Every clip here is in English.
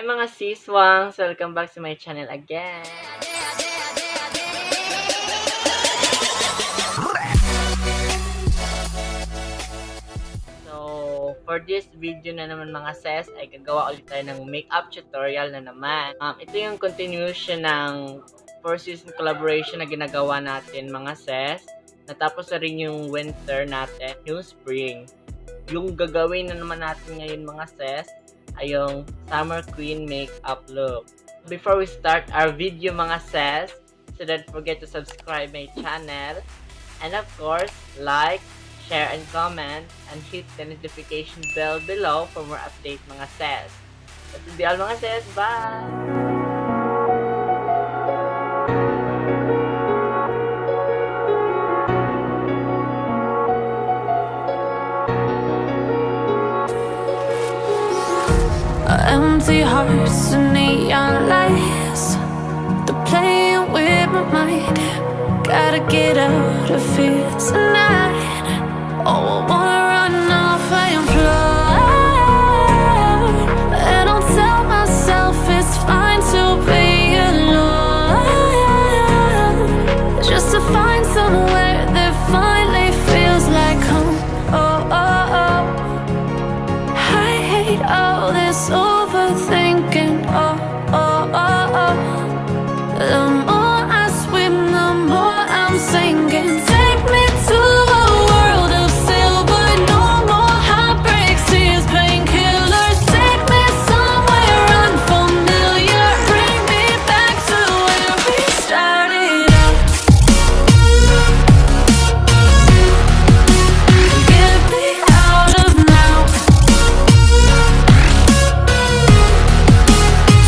Hi mga siswangs! Welcome back to my channel again. So, for this video na naman mga sis, ay gagawa ulit tayo ng makeup tutorial na naman. Ito yung continuation ng first season collaboration na ginagawa natin mga sis. Natapos na rin yung winter natin, yung spring. Yung gagawin na naman natin ngayon mga sis, ay yung Summer Queen makeup look. Before we start our video mga sis, so don't forget to subscribe my channel. And of course, like, share, and comment, and hit the notification bell below for more updates mga sis. That's the all mga sis. Bye! Empty hearts and neon lights, they're playing with my mind. Gotta get out of here tonight. Oh, I wanna run off and fly, and I'll tell myself it's fine to be alone, just to find somewhere that finally feels like home. Oh, oh, oh. I hate all this overthinking. Oh, oh, oh, oh. The more I swim, the more I'm sinking. Take me to a world of silver. No more heartbreaks, tears, painkillers. Take me somewhere unfamiliar. Bring me back to where we started out. Get me out of now,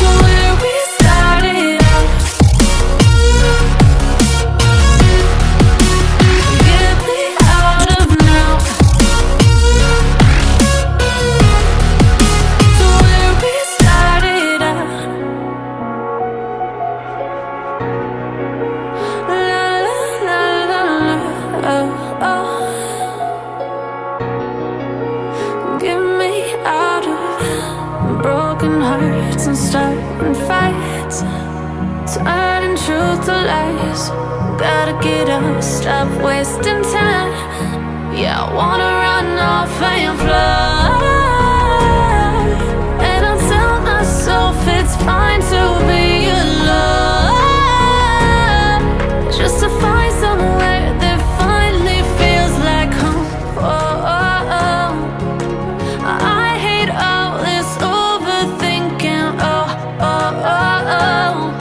to where we started out. Get me out of now, to where we started out. La la la la la, oh, oh. Get me out of broken hearts and starting fights, turning truth to lies. Gotta get up, stop wasting time. Yeah, I wanna run off and fly, and I'll tell myself it's fine to be alone, just to find somewhere that finally feels like home. Oh, oh, oh. I hate all this overthinking. Oh, oh, oh, oh.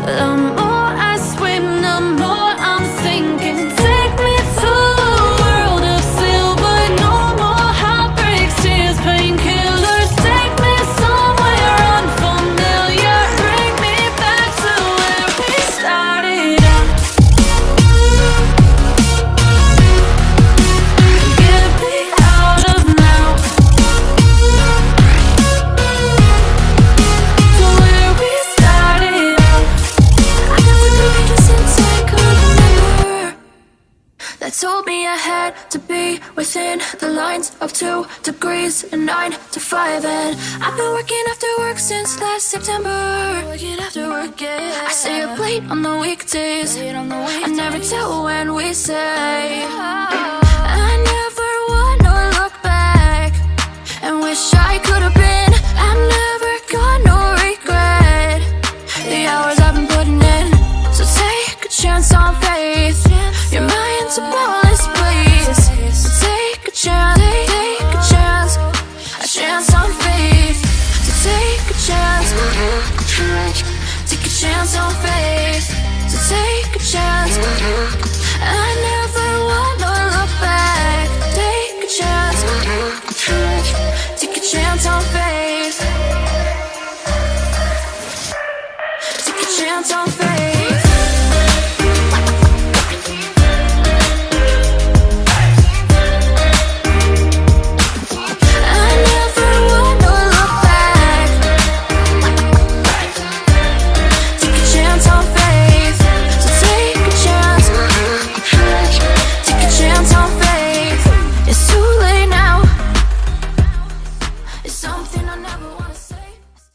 The more I swim, the more I'm sinking. Take me to a world of silver. No more heartbreaks, tears, painkillers. Take me somewhere unfamiliar. Bring me back to where we started out. Get me out of now, to where we started out. I never knew you since I could remember, that told me I had to be within the lines of 2 degrees and 9 to 5. And I've been working after work since last September. Working after work, yeah. I stay up late on the weekdays. I never tell when we say. I never wanna look back and wish I could have been. I never got no regret the hours I've been putting in. So take a chance on faith. Your mind's a boundless place. So take a chance, a chance on faith. So take a chance, take a chance on faith. So take a chance. I